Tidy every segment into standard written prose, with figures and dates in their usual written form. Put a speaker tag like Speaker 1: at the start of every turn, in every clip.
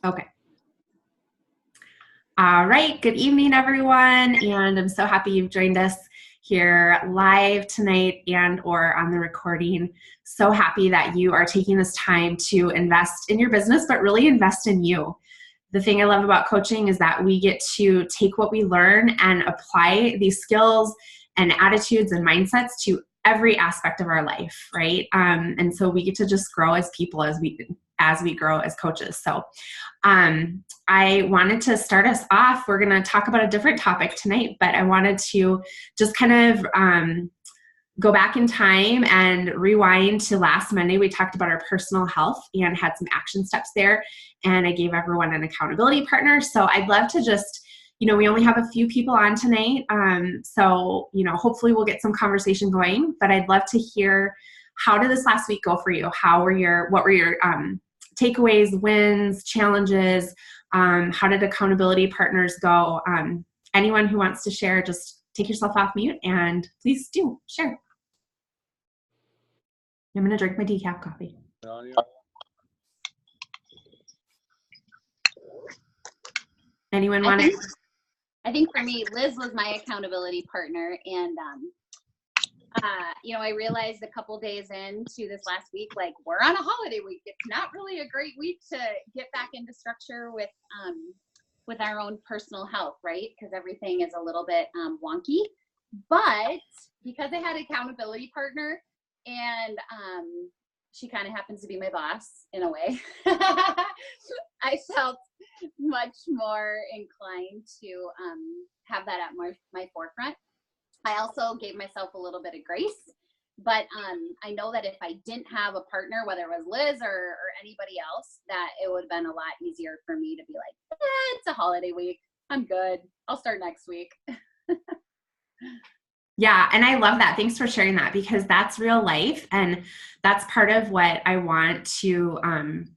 Speaker 1: Okay. All right. Good evening, everyone. And I'm so happy you've joined us here live tonight and or on the recording. So happy that you are taking this time to invest in your business, but really invest in you. The thing I love about coaching is that we get to take what we learn and apply these skills and attitudes and mindsets to every aspect of our life, right? And so we get to just grow as people as we grow as coaches. So I wanted to start us off. We're going to talk about a different topic tonight, but I wanted to just kind of go back in time and rewind to last Monday. We talked about our personal health and had some action steps there. And I gave everyone an accountability partner. So I'd love to just, we only have a few people on tonight. So hopefully we'll get some conversation going, but I'd love to hear, how did this last week go for you? What were your takeaways, wins, challenges? How did accountability partners go? Anyone who wants to share, just take yourself off mute and please do share. I'm going to drink my decaf coffee. Anyone want to?
Speaker 2: I think for me, Liz was my accountability partner. And, I realized a couple days into this last week, like, we're on a holiday week. It's not really a great week to get back into structure with our own personal health, right? Because everything is a little bit wonky. But because I had an accountability partner and she kind of happens to be my boss in a way, I felt much more inclined to have that at my forefront. I also gave myself a little bit of grace, but I know that if I didn't have a partner, whether it was Liz or anybody else, that it would have been a lot easier for me to be like, it's a holiday week. I'm good. I'll start next week.
Speaker 1: Yeah, and I love that. Thanks for sharing that, because that's real life. And that's part of what I want to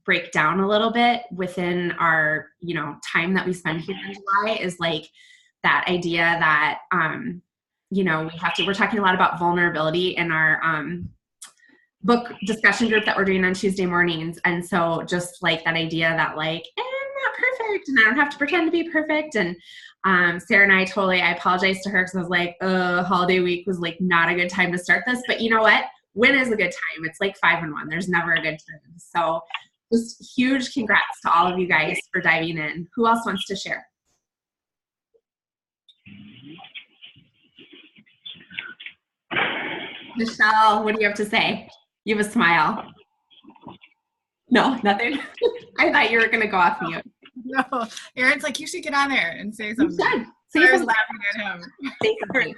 Speaker 1: break down a little bit within our, time that we spend here in July, is like that idea that, we're talking a lot about vulnerability in our book discussion group that we're doing on Tuesday mornings. And so just like that idea that like, I'm not perfect and I don't have to pretend to be perfect. And Sarah and I apologized to her because I was like, holiday week was like not a good time to start this. But you know what? When is a good time? It's like 5 and 1. There's never a good time. So just huge congrats to all of you guys for diving in. Who else wants to share? Michelle, what do you have to say? You have a smile. No, nothing. I thought you were going to go off mute.
Speaker 3: No, Aaron's like, you should get on there and say something.
Speaker 1: You should.
Speaker 3: I was laughing at him.
Speaker 1: Say something.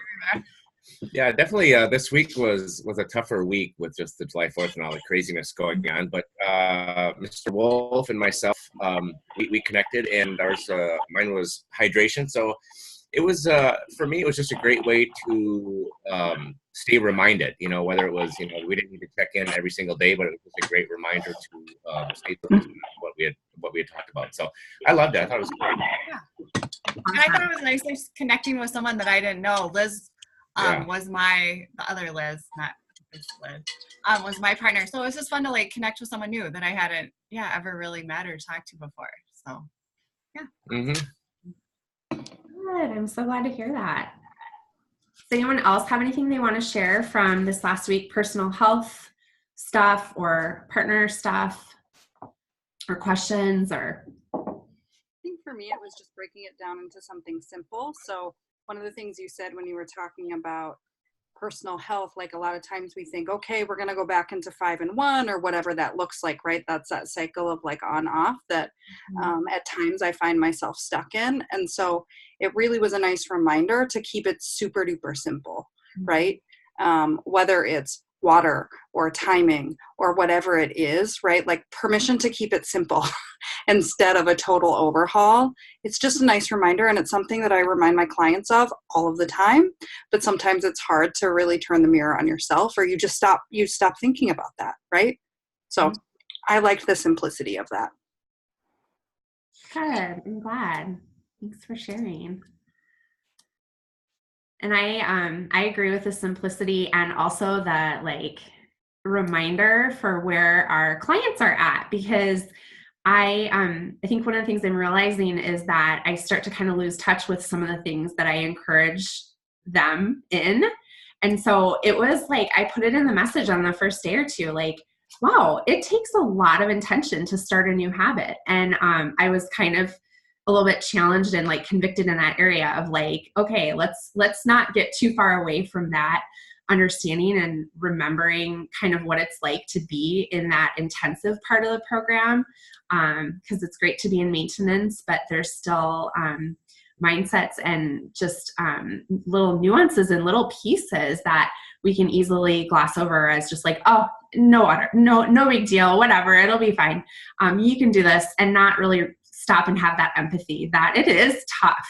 Speaker 4: Yeah, definitely. This week was a tougher week with just the July 4th and all the craziness going on. But Mr. Wolf and myself, we connected, and mine was hydration. So it was, for me, it was just a great way to stay reminded, whether it was, we didn't need to check in every single day, but it was a great reminder to stay focused on what we had talked about. So I loved it. I thought it was great.
Speaker 3: Yeah. And I thought it was nice just connecting with someone that I didn't know. Liz was the other Liz, not this Liz, was my partner. So it was just fun to like connect with someone new that I hadn't, ever really met or talked to before. So, yeah.
Speaker 4: Mm-hmm.
Speaker 1: Good. I'm so glad to hear that. Does anyone else have anything they want to share from this last week? Personal health stuff or partner stuff or questions or?
Speaker 5: I think for me, it was just breaking it down into something simple. So one of the things you said when you were talking about personal health, like a lot of times we think, okay, we're going to go back into 5 and 1 or whatever that looks like, right? That's that cycle of like on off that at times I find myself stuck in. And so it really was a nice reminder to keep it super duper simple, right? Whether it's water or timing or whatever it is, right? Like permission to keep it simple instead of a total overhaul. It's just a nice reminder, and it's something that I remind my clients of all of the time, but sometimes it's hard to really turn the mirror on yourself, or you just stop thinking about that, right? So I liked the simplicity of that.
Speaker 1: Good. I'm glad. Thanks for sharing. And I agree with the simplicity and also the like reminder for where our clients are at, because I think one of the things I'm realizing is that I start to kind of lose touch with some of the things that I encourage them in. And so it was like, I put it in the message on the first day or two, like, wow, it takes a lot of intention to start a new habit. And I was kind of a little bit challenged and like convicted in that area of like, okay, let's not get too far away from that understanding and remembering kind of what it's like to be in that intensive part of the program. Because it's great to be in maintenance, but there's still mindsets and just little nuances and little pieces that we can easily gloss over as just like, oh, no big deal, whatever, it'll be fine. You can do this, and not really stop and have that empathy that it is tough,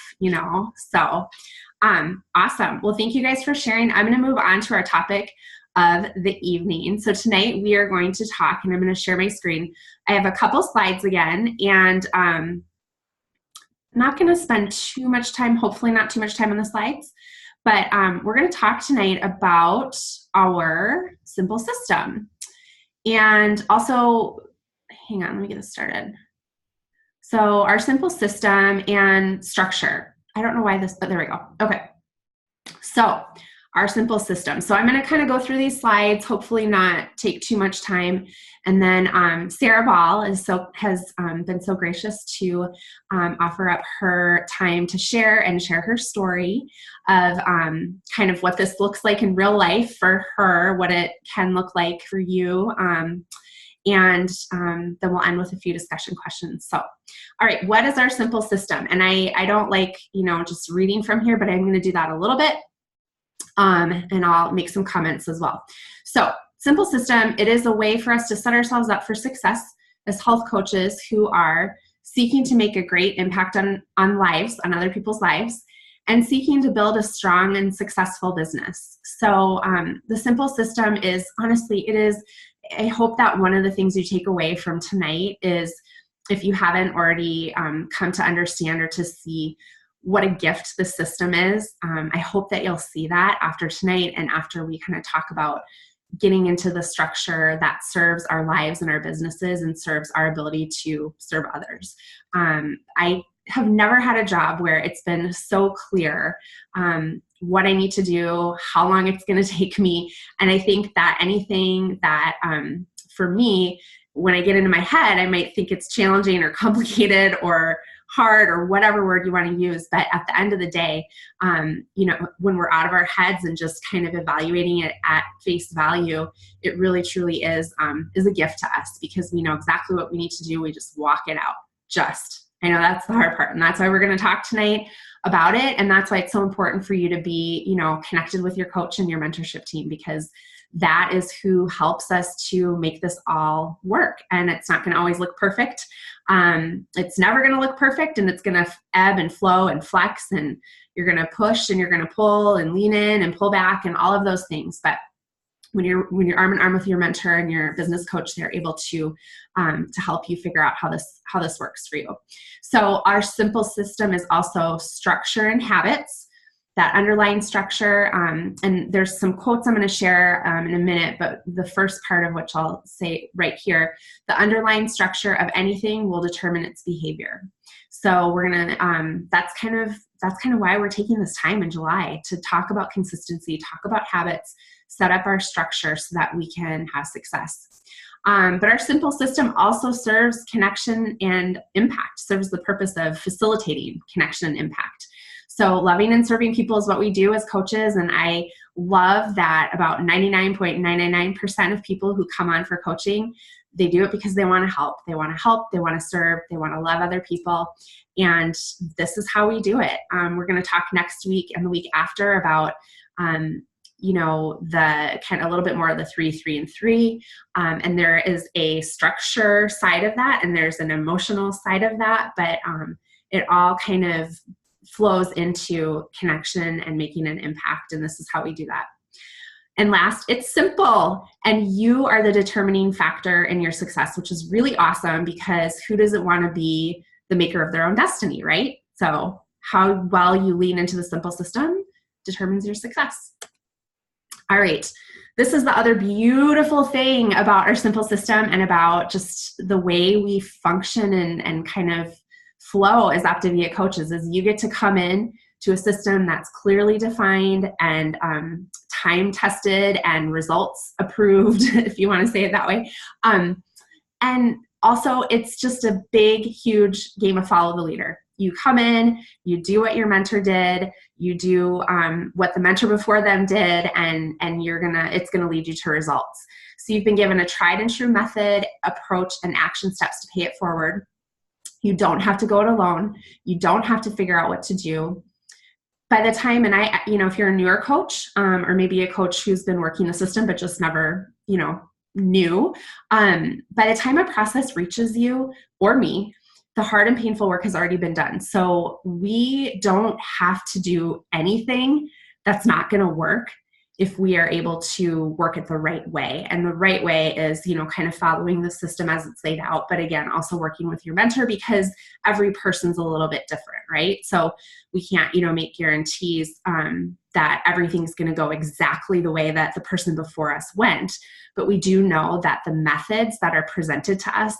Speaker 1: So awesome. Well, thank you guys for sharing. I'm going to move on to our topic of the evening. So tonight we are going to talk, and I'm going to share my screen. I have a couple slides again, and I'm not going to spend too much time, hopefully not too much time on the slides, but we're going to talk tonight about our simple system. And also, hang on, let me get this started. So our simple system and structure. I don't know why this, but there we go. Okay. So our simple system. So I'm going to kind of go through these slides, hopefully not take too much time. And then Sarah Ball has been so gracious to offer up her time to share her story of kind of what this looks like in real life for her, what it can look like for you. And then we'll end with a few discussion questions. So, all right, what is our simple system? And I don't like, just reading from here, but I'm going to do that a little bit. And I'll make some comments as well. So, simple system, it is a way for us to set ourselves up for success as health coaches who are seeking to make a great impact on lives, on other people's lives, and seeking to build a strong and successful business. So the simple system is, honestly, I hope that one of the things you take away from tonight is, if you haven't already come to understand or to see what a gift the system is, I hope that you'll see that after tonight and after we kind of talk about getting into the structure that serves our lives and our businesses and serves our ability to serve others. I have never had a job where it's been so clear what I need to do, how long it's going to take me. And I think that anything that for me, when I get into my head, I might think it's challenging or complicated or hard or whatever word you want to use. But at the end of the day, when we're out of our heads and just kind of evaluating it at face value, it really truly is a gift to us, because we know exactly what we need to do. We just walk it out. I know that's the hard part. And that's why we're going to talk tonight about it. And that's why it's so important for you to be, connected with your coach and your mentorship team, because that is who helps us to make this all work. And it's not going to always look perfect. It's never going to look perfect, and it's going to ebb and flow and flex, and you're going to push and you're going to pull and lean in and pull back and all of those things. But when you're arm in arm with your mentor and your business coach, they're able to help you figure out how this works for you. So our simple system is also structure and habits. That underlying structure, and there's some quotes I'm going to share in a minute, but the first part of which I'll say right here, the underlying structure of anything will determine its behavior. So we're going to, that's kind of why we're taking this time in July to talk about consistency, talk about habits, set up our structure so that we can have success. But our simple system also serves connection and impact, serves the purpose of facilitating connection and impact. So loving and serving people is what we do as coaches. And I love that about 99.999% of people who come on for coaching, they do it because they want to help. They want to serve, they want to love other people. And this is how we do it. We're going to talk next week and the week after about, the kind of a little bit more of the 3, 3, and 3. And there is a structure side of that, and there's an emotional side of that, but it all kind of flows into connection and making an impact. And this is how we do that. And last, it's simple, and you are the determining factor in your success, which is really awesome, because who doesn't want to be the maker of their own destiny, right? So how well you lean into the simple system determines your success. All right. this is the other beautiful thing about our simple system and about just the way we function and kind of flow as Optavia coaches is you get to come in to a system that's clearly defined and time tested and results approved, if you want to say it that way. And also, it's just a big, huge game of follow the leader. You come in, you do what your mentor did, you do what the mentor before them did, and it's gonna lead you to results. So you've been given a tried and true method, approach, and action steps to pay it forward. You don't have to go it alone. You don't have to figure out what to do. By the time, and if you're a newer coach, or maybe a coach who's been working the system but just never, knew, by the time a process reaches you or me, the hard and painful work has already been done. So we don't have to do anything that's not going to work if we are able to work it the right way. And the right way is, kind of following the system as it's laid out, but again, also working with your mentor because every person's a little bit different, right? So we can't, make guarantees that everything's going to go exactly the way that the person before us went. But we do know that the methods that are presented to us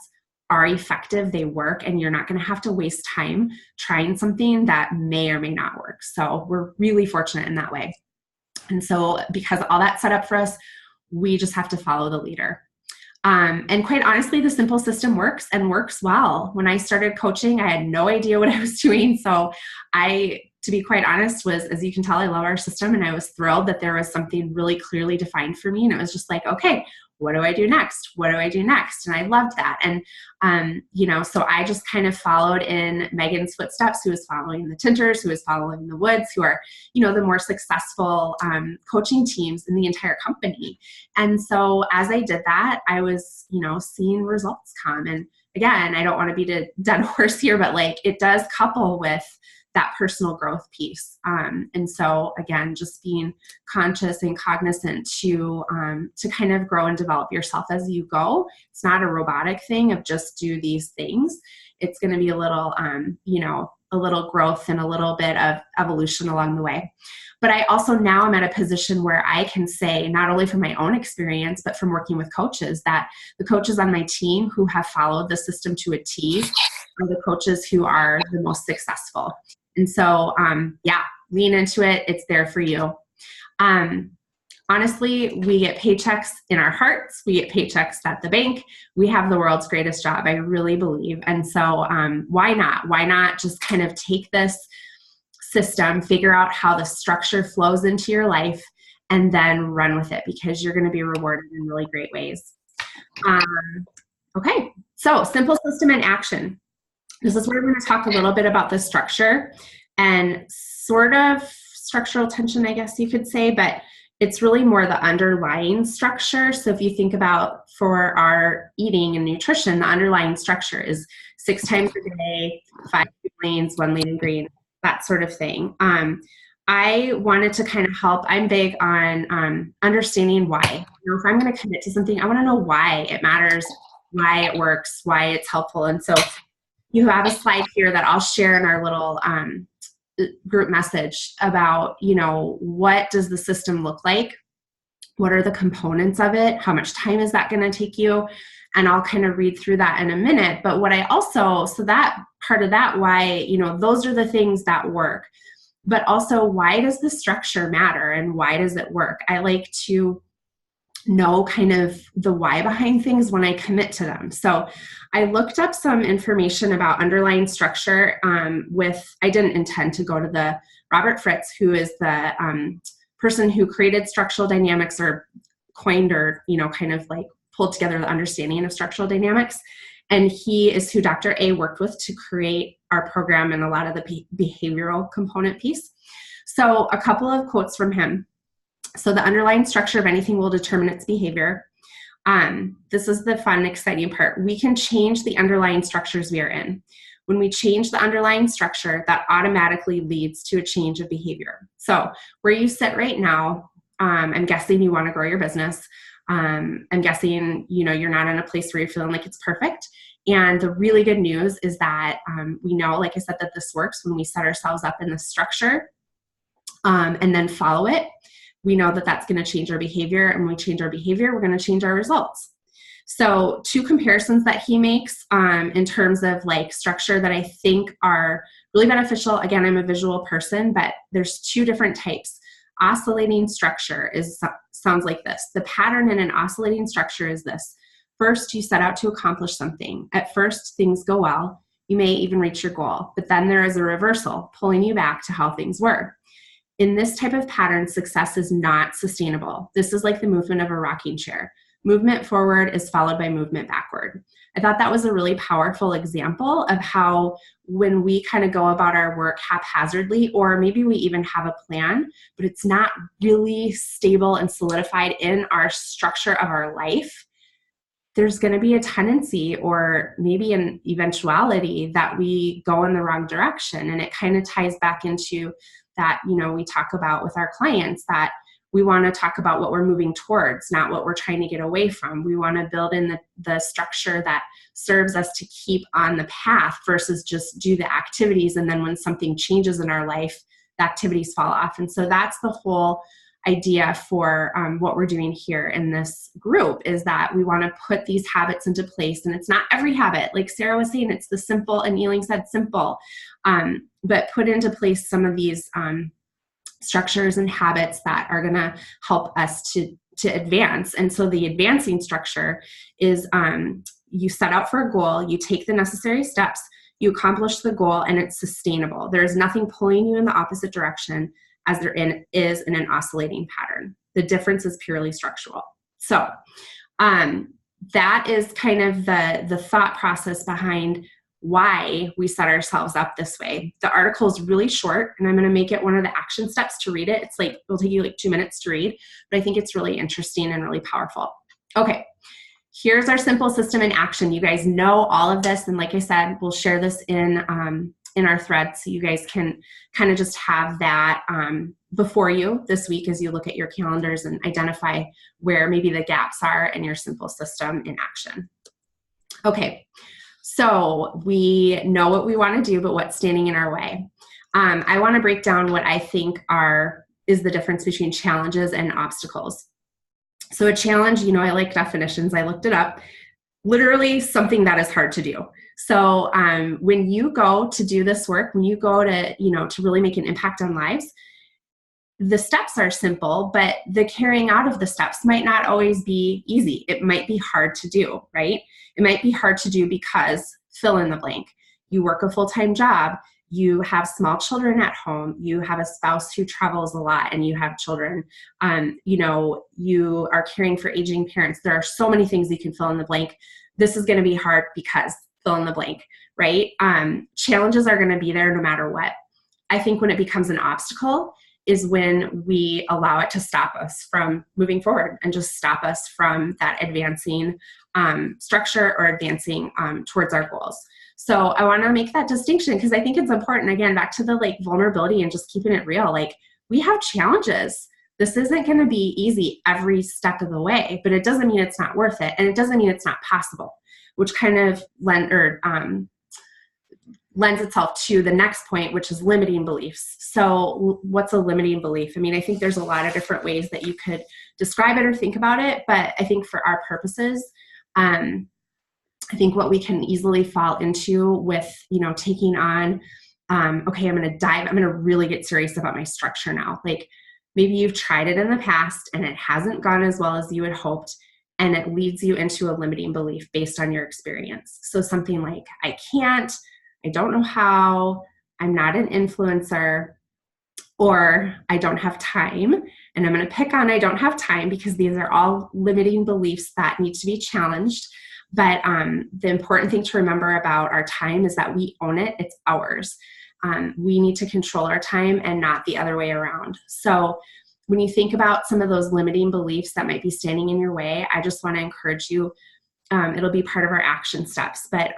Speaker 1: are effective, they work, and you're not going to have to waste time trying something that may or may not work. So we're really fortunate in that way. And so because all that's set up for us, we just have to follow the leader. And quite honestly, the simple system works and works well. When I started coaching, I had no idea what I was doing. So to be quite honest, as you can tell, I love our system, and I was thrilled that there was something really clearly defined for me. And it was just like, okay, what do I do next? What do I do next? And I loved that. And, so I just kind of followed in Megan's footsteps, who was following the Tinters, who was following the Woods, who are, the more successful coaching teams in the entire company. And so as I did that, I was, seeing results come. And again, I don't want to beat a dead horse here, but it does couple with that personal growth piece. And so again, just being conscious and cognizant to kind of grow and develop yourself as you go. It's not a robotic thing of just do these things. It's going to be a little, a little growth and a little bit of evolution along the way. But I also now am at a position where I can say, not only from my own experience, but from working with coaches, that the coaches on my team who have followed the system to a T are the coaches who are the most successful. And so, lean into it. It's there for you. Honestly, we get paychecks in our hearts. We get paychecks at the bank. We have the world's greatest job, I really believe. And so why not? Why not just kind of take this system, figure out how the structure flows into your life, and then run with it, because you're going to be rewarded in really great ways. Okay, so simple system in action. This is where we're going to talk a little bit about the structure and sort of structural tension, I guess you could say, but it's really more the underlying structure. So if you think about for our eating and nutrition, the underlying structure is 6 times a day, 5 lanes, 1 lean and green, that sort of thing. I wanted to kind of help. I'm big on understanding why. If I'm going to commit to something, I want to know why it matters, why it works, why it's helpful. And so you have a slide here that I'll share in our little group message about, what does the system look like? What are the components of it? How much time is that going to take you? And I'll kind of read through that in a minute. But what I also, so that part of that, why, those are the things that work. But also, why does the structure matter and why does it work? I like to know kind of the why behind things when I commit to them. So I looked up some information about underlying structure I didn't intend to go to the Robert Fritz, who is the person who created structural dynamics, or coined, or, kind of pulled together the understanding of structural dynamics. And he is who Dr. A worked with to create our program and a lot of the behavioral component piece. So a couple of quotes from him. So the underlying structure of anything will determine its behavior. This is the fun, exciting part. We can change the underlying structures we are in. When we change the underlying structure, that automatically leads to a change of behavior. So where you sit right now, I'm guessing you want to grow your business. I'm guessing, you're not in a place where you're feeling like it's perfect. And the really good news is that we know, like I said, that this works when we set ourselves up in the structure and then follow it. we know that that's going to change our behavior. And when we change our behavior, we're going to change our results. So 2 comparisons that he makes in terms of like structure that I think are really beneficial. Again, I'm a visual person, but there's 2 different types. Oscillating structure sounds like this. The pattern in an oscillating structure is this. First, you set out to accomplish something. At first, things go well. You may even reach your goal, but then there is a reversal, pulling you back to how things were. In this type of pattern, success is not sustainable. This is like the movement of a rocking chair. Movement forward is followed by movement backward. I thought that was a really powerful example of how when we kind of go about our work haphazardly, or maybe we even have a plan, but it's not really stable and solidified in our structure of our life, there's going to be a tendency or maybe an eventuality that we go in the wrong direction. And it kind of ties back into that, you know, we talk about with our clients that we want to talk about what we're moving towards, not what we're trying to get away from. We want to build in the structure that serves us to keep on the path versus just do the activities. And then when something changes in our life, the activities fall off. And so that's the whole idea for what we're doing here in this group, is that we want to put these habits into place. And it's not every habit, like Sarah was saying, it's the simple, and Eileen said simple, but put into place some of these structures and habits that are going to help us to advance. And so the advancing structure is you set out for a goal, you take the necessary steps, you accomplish the goal, and it's sustainable. There is nothing pulling you in the opposite direction as there is in an oscillating pattern. The difference is purely structural. So that is kind of the thought process behind why we set ourselves up this way. The article is really short, and I'm going to make it one of the action steps to read it. It's like, it'll take you like 2 minutes to read, but I think it's really interesting and really powerful. Okay, here's our simple system in action. You guys know all of this, and like I said, we'll share this in our thread so you guys can kind of just have that before you this week as you look at your calendars and identify where maybe the gaps are in your simple system in action. Okay. So we know what we want to do, but what's standing in our way? I want to break down what I think is the difference between challenges and obstacles. So a challenge, you know, I like definitions. I looked it up. Literally something that is hard to do. So when you go to do this work, when you go to, you know, to really make an impact on lives, the steps are simple, but the carrying out of the steps might not always be easy. It might be hard to do, right? It might be hard to do because fill in the blank. You work a full-time job, you have small children at home, you have a spouse who travels a lot, and you have children. You know, you are caring for aging parents. There are so many things you can fill in the blank. This is going to be hard because fill in the blank, right? Challenges are going to be there no matter what. I think when it becomes an obstacle is when we allow it to stop us from moving forward and just stop us from that advancing structure or advancing towards our goals. So I want to make that distinction because I think it's important, again, back to the like vulnerability and just keeping it real. Like, we have challenges. This isn't going to be easy every step of the way, but it doesn't mean it's not worth it. And it doesn't mean it's not possible, which kind of lends itself to the next point, which is limiting beliefs. So what's a limiting belief? I mean, I think there's a lot of different ways that you could describe it or think about it, but I think for our purposes, I think what we can easily fall into with, you know, taking on, okay, I'm going to really get serious about my structure now. Like, maybe you've tried it in the past and it hasn't gone as well as you had hoped, and it leads you into a limiting belief based on your experience. So something like, I can't, I don't know how, I'm not an influencer, or I don't have time. And I'm going to pick on I don't have time because these are all limiting beliefs that need to be challenged. But the important thing to remember about our time is that we own it. It's ours. We need to control our time and not the other way around. So when you think about some of those limiting beliefs that might be standing in your way, I just want to encourage you, it'll be part of our action steps, but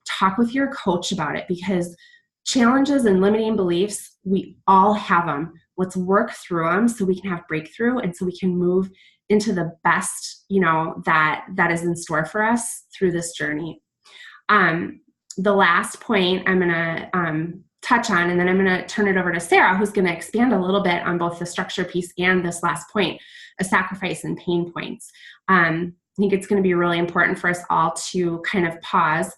Speaker 1: talk with your coach about it, because challenges and limiting beliefs, we all have them. Let's work through them so we can have breakthrough and so we can move into the best, you know, that is in store for us through this journey. The last point I'm going to touch on, and then I'm going to turn it over to Sarah, who's going to expand a little bit on both the structure piece and this last point, a sacrifice and pain points. I think it's going to be really important for us all to kind of pause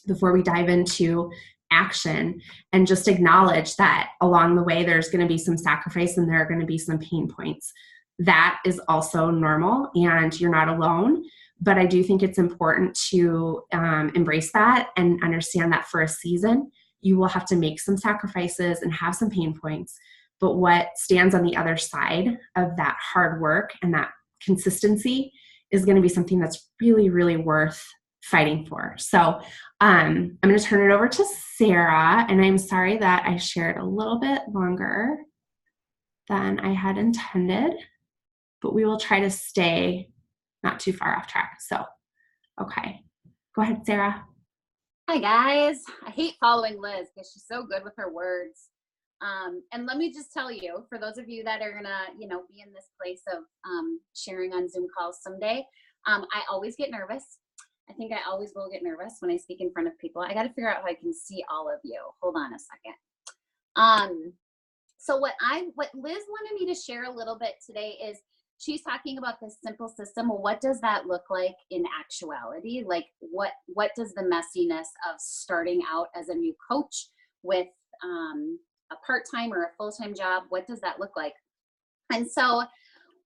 Speaker 1: before we dive into action and just acknowledge that along the way there's going to be some sacrifice and there are going to be some pain points. That is also normal, and you're not alone. But I do think it's important to embrace that and understand that for a season, you will have to make some sacrifices and have some pain points. But what stands on the other side of that hard work and that consistency is going to be something that's really, really worth fighting for. So I'm going to turn it over to Sarah, and I'm sorry that I shared a little bit longer than I had intended, but we will try to stay not too far off track. So, okay. Go ahead, Sarah.
Speaker 2: Hi, guys. I hate following Liz because she's so good with her words. And let me just tell you, for those of you that are gonna, be in this place of sharing on Zoom calls someday, I always get nervous. I think I always will get nervous when I speak in front of people. I got to figure out how I can see all of you. Hold on a second. So what Liz wanted me to share a little bit today is she's talking about this simple system. Well, what does that look like in actuality? Like what does the messiness of starting out as a new coach with a part-time or a full-time job, what does that look like? And so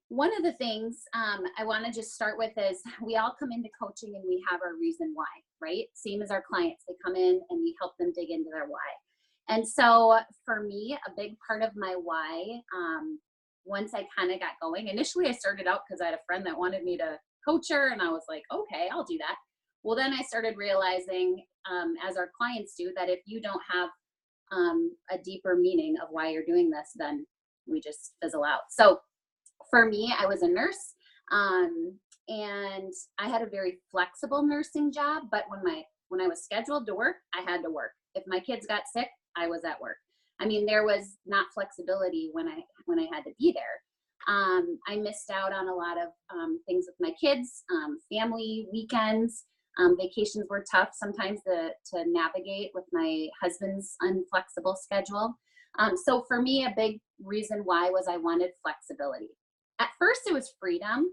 Speaker 2: one of the things I want to just start with is we all come into coaching and we have our reason why, right? Same as our clients. They come in and we help them dig into their why. And so for me, a big part of my why, once I kind of got going, initially I started out because I had a friend that wanted me to coach her, and I was like, okay, I'll do that. Well, then I started realizing, as our clients do, that if you don't have a deeper meaning of why you're doing this, then we just fizzle out. So for me, I was a nurse, and I had a very flexible nursing job, but when I was scheduled to work, I had to work. If my kids got sick, I was at work. I mean, there was not flexibility when I had to be there. I missed out on a lot of things with my kids, family, weekends. Vacations were tough sometimes to navigate with my husband's unflexible schedule. So for me, a big reason why was I wanted flexibility. At first, it was freedom.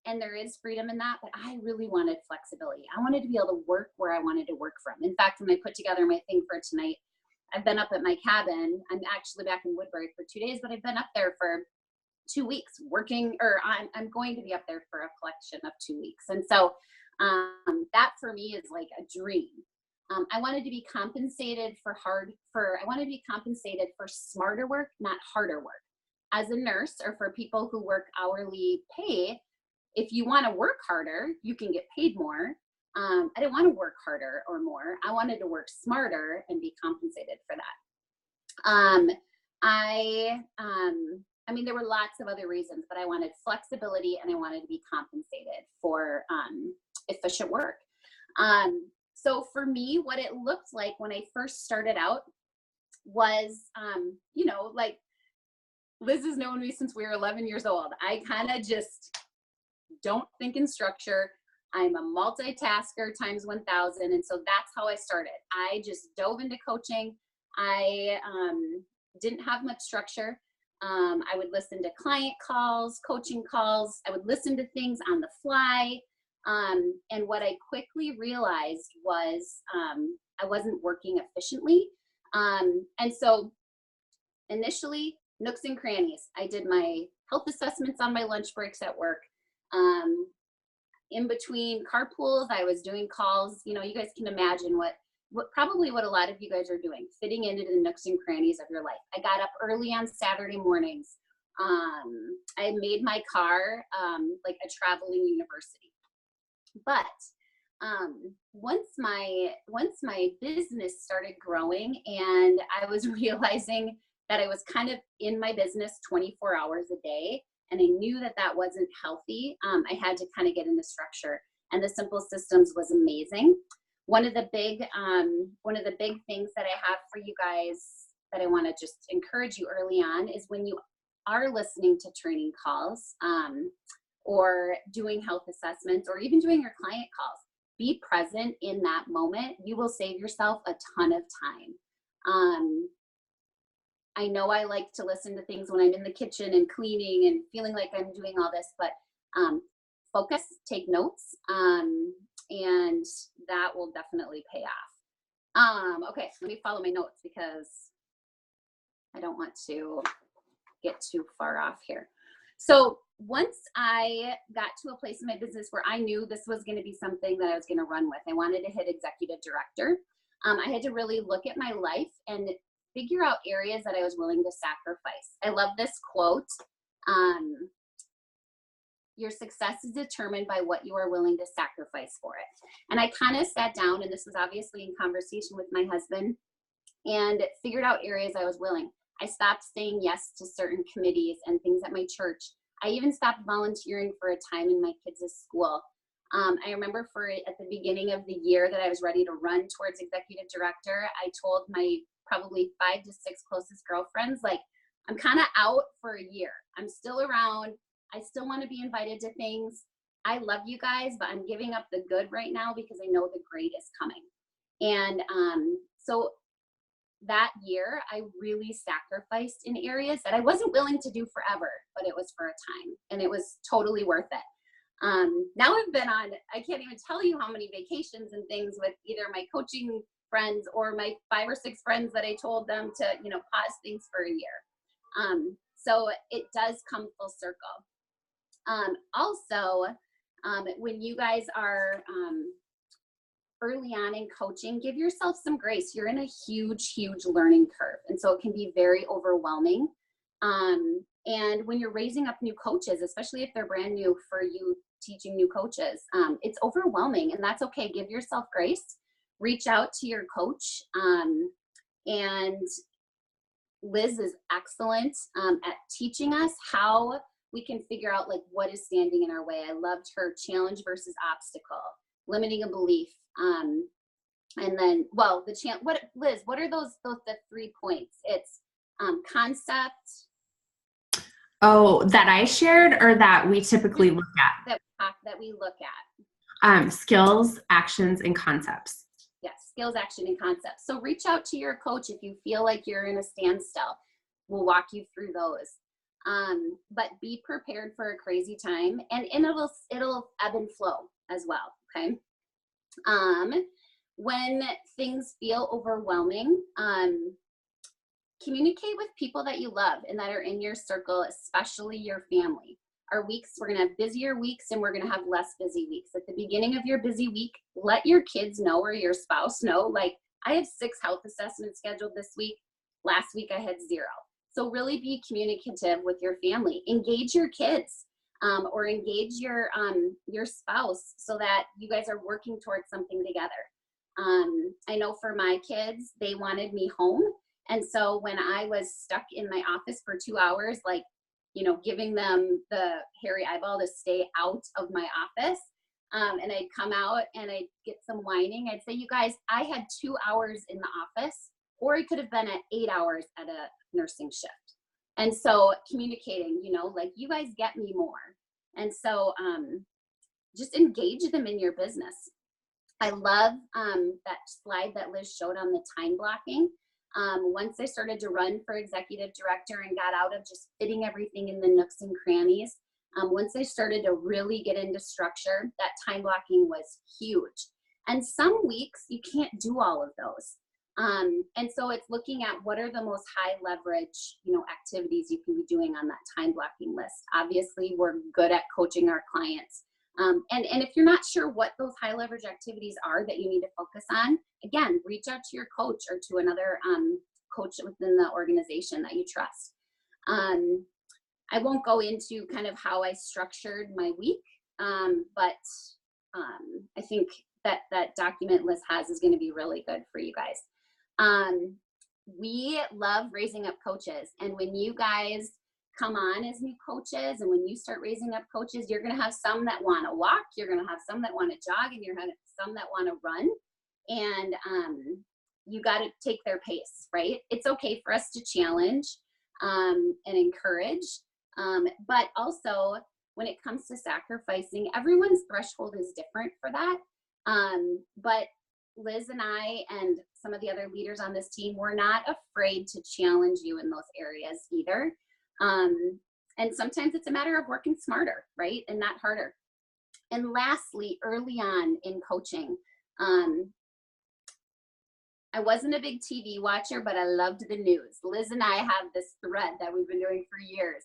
Speaker 2: And there is freedom in that, but I really wanted flexibility. I wanted to be able to work where I wanted to work from. In fact, when I put together my thing for tonight, I've been up at my cabin. I'm actually back in Woodbury for 2 days, but I've been up there for 2 weeks working, or I'm going to be up there for a collection of 2 weeks. And so that for me is like a dream. I wanted to be compensated I wanted to be compensated for smarter work, not harder work. As a nurse, or for people who work hourly pay, if you want to work harder, you can get paid more. I didn't want to work harder or more. I wanted to work smarter and be compensated for that. I mean, there were lots of other reasons, but I wanted flexibility and I wanted to be compensated for efficient work. So for me, what it looked like when I first started out was, like Liz has known me since we were 11 years old. I kind of just don't think in structure. I'm a multitasker times 1,000. And so that's how I started. I just dove into coaching. I didn't have much structure. I would listen to client calls, coaching calls. I would listen to things on the fly. And what I quickly realized was I wasn't working efficiently. And so initially, nooks and crannies. I did my health assessments on my lunch breaks at work. In between carpools, I was doing calls. You guys can imagine what a lot of you guys are doing, fitting into the nooks and crannies of your life. I got up early on Saturday mornings. I made my car like a traveling university. But once my business started growing and I was realizing that I was kind of in my business 24 hours a day, and I knew that wasn't healthy, I had to kind of get into structure. And the Simple Systems was amazing. One of the big things that I have for you guys that I want to just encourage you early on is when you are listening to training calls or doing health assessments or even doing your client calls, be present in that moment. You will save yourself a ton of time. I know I like to listen to things when I'm in the kitchen and cleaning and feeling like I'm doing all this, but focus, take notes, and that will definitely pay off. Okay, let me follow my notes because I don't want to get too far off here. So once I got to a place in my business where I knew this was going to be something that I was going to run with, I wanted to hit executive director. I had to really look at my life and figure out areas that I was willing to sacrifice. I love this quote. Your success is determined by what you are willing to sacrifice for it. And I kind of sat down, and this was obviously in conversation with my husband, and figured out areas I was willing. I stopped saying yes to certain committees and things at my church. I even stopped volunteering for a time in my kids' school. I remember at the beginning of the year that I was ready to run towards executive director, I told my probably 5 to 6 closest girlfriends, like, I'm kind of out for a year. I'm still around. I still want to be invited to things. I love you guys, but I'm giving up the good right now because I know the great is coming. And so that year, I really sacrificed in areas that I wasn't willing to do forever, but it was for a time, and it was totally worth it. Now I've been on, I can't even tell you how many vacations and things with either my coaching friends or my 5 or 6 friends that I told them to, pause things for a year. So it does come full circle. Also, when you guys are early on in coaching, give yourself some grace. You're in a huge, huge learning curve. And so it can be very overwhelming. And when you're raising up new coaches, especially if they're brand new for you teaching new coaches, it's overwhelming, and that's okay. Give yourself grace. Reach out to your coach. And Liz is excellent at teaching us how we can figure out like what is standing in our way. I loved her challenge versus obstacle, limiting a belief. And then, well, Liz, what are the 3 points? It's concept.
Speaker 1: Oh, that I shared or that we typically look at?
Speaker 2: That we look at.
Speaker 1: Skills, actions, and concepts.
Speaker 2: Yes, skills, action, and concepts. So reach out to your coach if you feel like you're in a standstill. We'll walk you through those. But be prepared for a crazy time, and it'll ebb and flow as well. Okay. When things feel overwhelming, communicate with people that you love and that are in your circle, especially your family. We're going to have busier weeks, and we're going to have less busy weeks. At the beginning of your busy week, let your kids know or your spouse know, like, I have 6 health assessments scheduled this week. Last week I had 0. So really be communicative with your family. Engage your kids or engage your spouse so that you guys are working towards something together. I know for my kids, they wanted me home. And so when I was stuck in my office for 2 hours, like, giving them the hairy eyeball to stay out of my office, and I'd come out and I'd get some whining, I'd say, you guys, I had 2 hours in the office, or it could have been at 8 hours at a nursing shift. And so communicating, like, you guys get me more. And so just engage them in your business. I love that slide that Liz showed on the time blocking. Once I started to run for executive director and got out of just fitting everything in the nooks and crannies, once I started to really get into structure, that time blocking was huge. And some weeks you can't do all of those. And so it's looking at what are the most high leverage, activities you can be doing on that time blocking list. Obviously, we're good at coaching our clients. And if you're not sure what those high leverage activities are that you need to focus on, again, reach out to your coach or to another coach within the organization that you trust. I won't go into kind of how I structured my week, but I think that document Liz has is going to be really good for you guys. We love raising up coaches, and when you guys come on as new coaches, and when you start raising up coaches, you're going to have some that want to walk, you're going to have some that want to jog, and you're going to have some that want to run. And you got to take their pace, right? It's okay for us to challenge and encourage, but also when it comes to sacrificing, everyone's threshold is different for that. But Liz and I and some of the other leaders on this team, we're not afraid to challenge you in those areas either. And sometimes it's a matter of working smarter, right? And not harder. And lastly, early on in coaching, I wasn't a big TV watcher, but I loved the news. Liz and I have this thread that we've been doing for years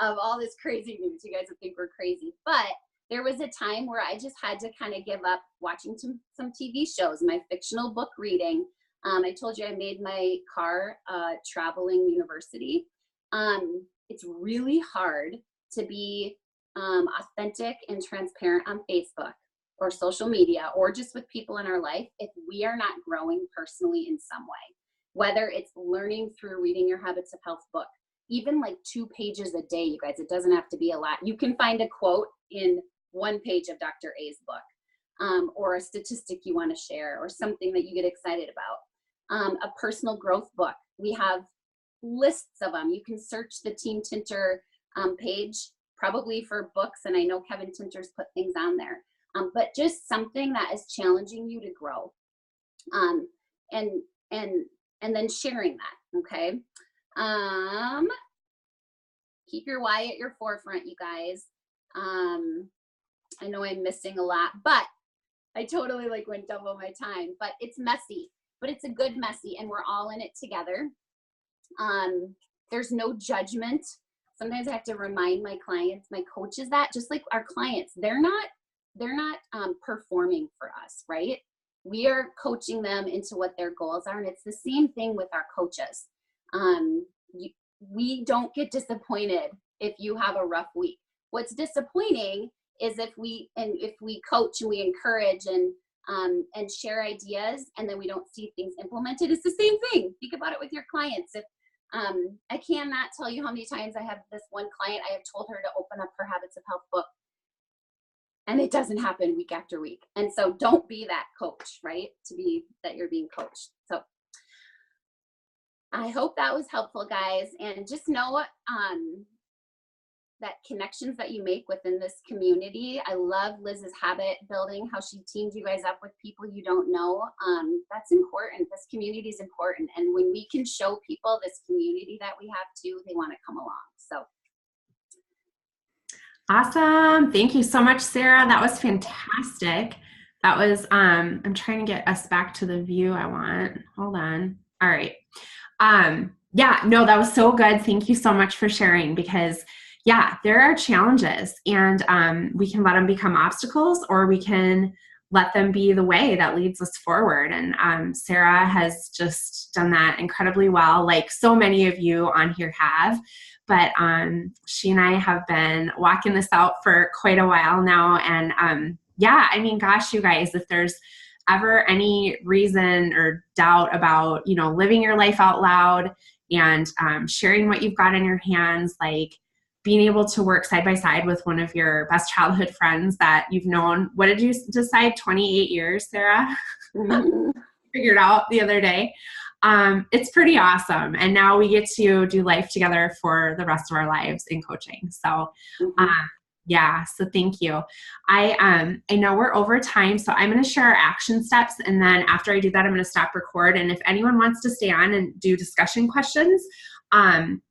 Speaker 2: of all this crazy news. You guys would think we're crazy, but there was a time where I just had to kind of give up watching some TV shows, my fictional book reading. I told you I made my car a traveling university. It's really hard to be authentic and transparent on Facebook or social media or just with people in our life if we are not growing personally in some way, whether it's learning through reading your Habits of Health book, even like 2 pages a day, you guys. It doesn't have to be a lot. You can find a quote in 1 page of Dr. A's book, or a statistic you want to share, or something that you get excited about. A personal growth book. We have lists of them. You can search the Team Tinter page probably for books, and I know Kevin Tinter's put things on there. But just something that is challenging you to grow, and then sharing that. Okay. Keep your why at your forefront, you guys. I know I'm missing a lot, but I totally went double my time, but it's messy, but it's a good messy, and we're all in it together. There's no judgment. Sometimes I have to remind my clients, my coaches, that just like our clients, they're not performing for us, right? We are coaching them into what their goals are. And it's the same thing with our coaches. We don't get disappointed if you have a rough week. What's disappointing is if we coach and we encourage and share ideas, and then we don't see things implemented. It's the same thing. Think about it with your clients. If I cannot tell you how many times I have this one client, I have told her to open up her Habits of Health book, and it doesn't happen week after week. And so don't be that coach, right? To be that you're being coached. So I hope that was helpful, guys. And just know that connections that you make within this community. I love Liz's habit building, how she teams you guys up with people you don't know. That's important. This community is important. And when we can show people this community that we have too, they want to come along. So.
Speaker 1: Awesome. Thank you so much, Sarah. That was fantastic. That was, I'm trying to get us back to the view I want. Hold on. All right. Yeah, no, that was so good. Thank you so much for sharing, because yeah, there are challenges, and we can let them become obstacles, or we can let them be the way that leads us forward. And Sarah has just done that incredibly well, like so many of you on here have. But she and I have been walking this out for quite a while now. And yeah, I mean, gosh, you guys, if there's ever any reason or doubt about, living your life out loud and sharing what you've got in your hands, like being able to work side by side with one of your best childhood friends that you've known, what did you decide, 28 years, Sarah? Figured out the other day. It's pretty awesome. And now we get to do life together for the rest of our lives in coaching. So, yeah, so thank you. I know we're over time, so I'm going to share our action steps. And then after I do that, I'm going to stop record. And if anyone wants to stay on and do discussion questions, you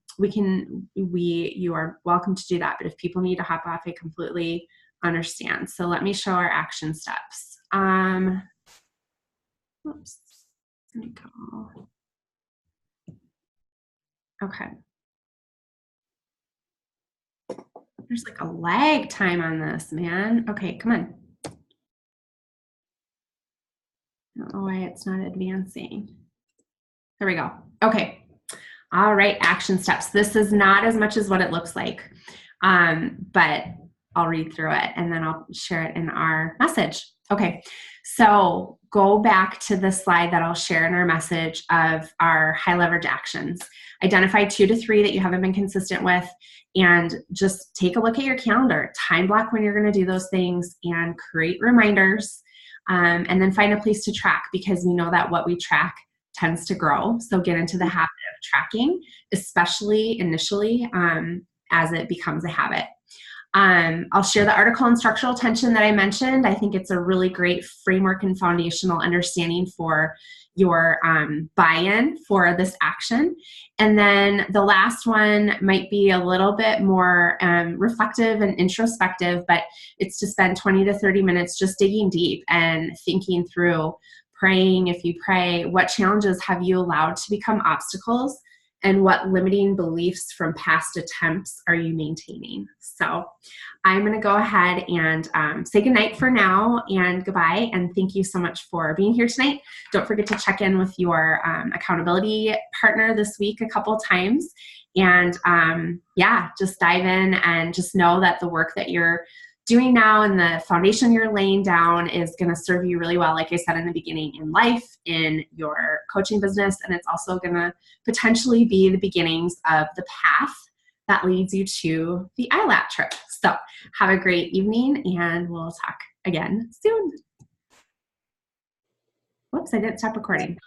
Speaker 1: are welcome to do that. But if people need to hop off, I completely understand. So let me show our action steps. Oops. Let me go. Okay. There's like a lag time on this, man. Okay, come on. I don't know why it's not advancing. There we go. Okay. All right, action steps. This is not as much as what it looks like, but I'll read through it and then I'll share it in our message. Okay, so go back to the slide that I'll share in our message of our high leverage actions. Identify 2 to 3 that you haven't been consistent with, and just take a look at your calendar. Time block when you're going to do those things and create reminders, and then find a place to track, because we know that what we track tends to grow. So get into the habit of tracking, especially initially as it becomes a habit. I'll share the article on structural tension that I mentioned. I think it's a really great framework and foundational understanding for your buy-in for this action. And then the last one might be a little bit more reflective and introspective, but it's to spend 20 to 30 minutes just digging deep and thinking through, praying if you pray, what challenges have you allowed to become obstacles, and what limiting beliefs from past attempts are you maintaining? So I'm going to go ahead and say goodnight for now and goodbye. And thank you so much for being here tonight. Don't forget to check in with your accountability partner this week a couple times. And yeah, just dive in and just know that the work that you're doing now and the foundation you're laying down is going to serve you really well, like I said in the beginning, in life, in your coaching business, and it's also going to potentially be the beginnings of the path that leads you to the ILAT trip. So have a great evening, and we'll talk again soon. Whoops, I didn't stop recording.